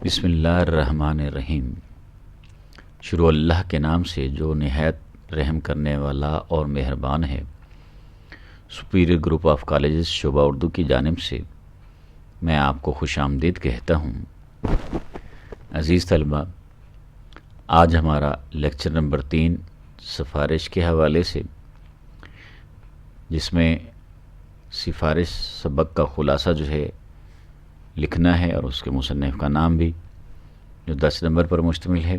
بسم اللہ الرحمن الرحیم۔ شروع اللہ کے نام سے جو نہایت رحم کرنے والا اور مہربان ہے۔ سپیریئر گروپ آف کالجز شعبہ اردو کی جانب سے میں آپ کو خوش آمدید کہتا ہوں۔ عزیز طلبہ، آج ہمارا لیکچر نمبر 3 سفارش کے حوالے سے، جس میں سفارش سبق کا خلاصہ جو ہے لکھنا ہے اور اس کے مصنف کا نام بھی، جو 10 نمبر پر مشتمل ہے۔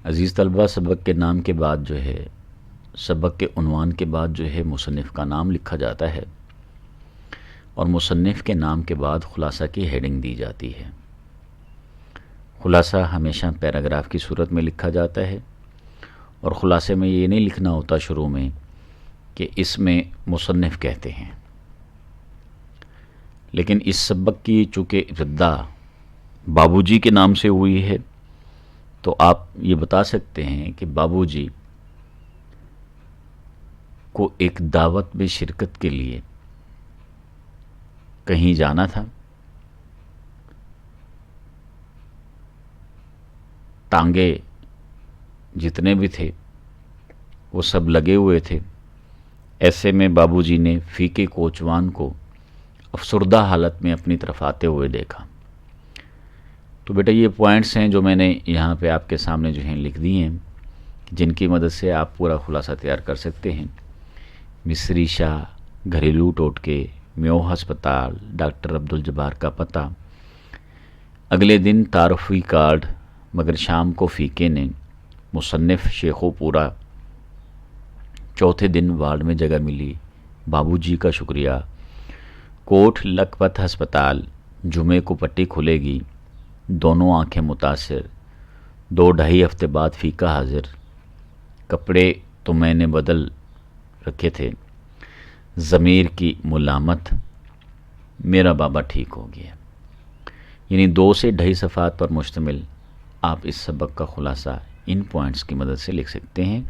عزیز طلبہ، سبق کے نام کے بعد جو ہے، سبق کے عنوان کے بعد جو ہے مصنف کا نام لکھا جاتا ہے، اور مصنف کے نام کے بعد خلاصہ کی ہیڈنگ دی جاتی ہے۔ خلاصہ ہمیشہ پیراگراف کی صورت میں لکھا جاتا ہے، اور خلاصے میں یہ نہیں لکھنا ہوتا شروع میں کہ اس میں مصنف کہتے ہیں، لیکن اس سبق کی چونکہ ابتدا بابو جی کے نام سے ہوئی ہے، تو آپ یہ بتا سکتے ہیں کہ بابو جی کو ایک دعوت میں شرکت کے لیے کہیں جانا تھا۔ ٹانگے جتنے بھی تھے وہ سب لگے ہوئے تھے۔ ایسے میں بابو جی نے فیکے کوچوان کو افسردہ حالت میں اپنی طرف آتے ہوئے دیکھا۔ تو بیٹا یہ پوائنٹس ہیں جو میں نے یہاں پہ آپ کے سامنے جو ہیں لکھ دی ہیں، جن کی مدد سے آپ پورا خلاصہ تیار کر سکتے ہیں۔ مصری شاہ، گھریلو ٹوٹکے، میو ہسپتال، ڈاکٹر عبدالجبار کا پتہ، اگلے دن تعارفی کارڈ، مگر شام کو فیکے نے، مصنف شیخو پورا، چوتھے دن وارڈ میں جگہ ملی، بابو جی کا شکریہ، کوٹ لکھپت ہسپتال، جمعے کو پٹی کھلے گی، دونوں آنکھیں متاثر، 2-2.5 ہفتے بعد فیکا حاضر، کپڑے تو میں نے بدل رکھے تھے، ضمیر کی ملامت، میرا بابا ٹھیک ہو گیا۔ یعنی 2 سے 2.5 صفحات پر مشتمل آپ اس سبق کا خلاصہ ان پوائنٹس کی مدد سے لکھ سکتے ہیں۔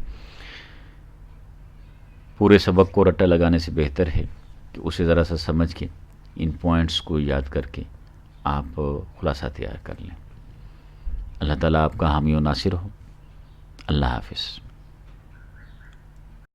پورے سبق کو رٹا لگانے سے بہتر ہے کہ اسے ذرا سا سمجھ کے ان پوائنٹس کو یاد کر کے آپ خلاصہ تیار کر لیں۔ اللہ تعالیٰ آپ کا حامی و ناصر ہو۔ اللہ حافظ۔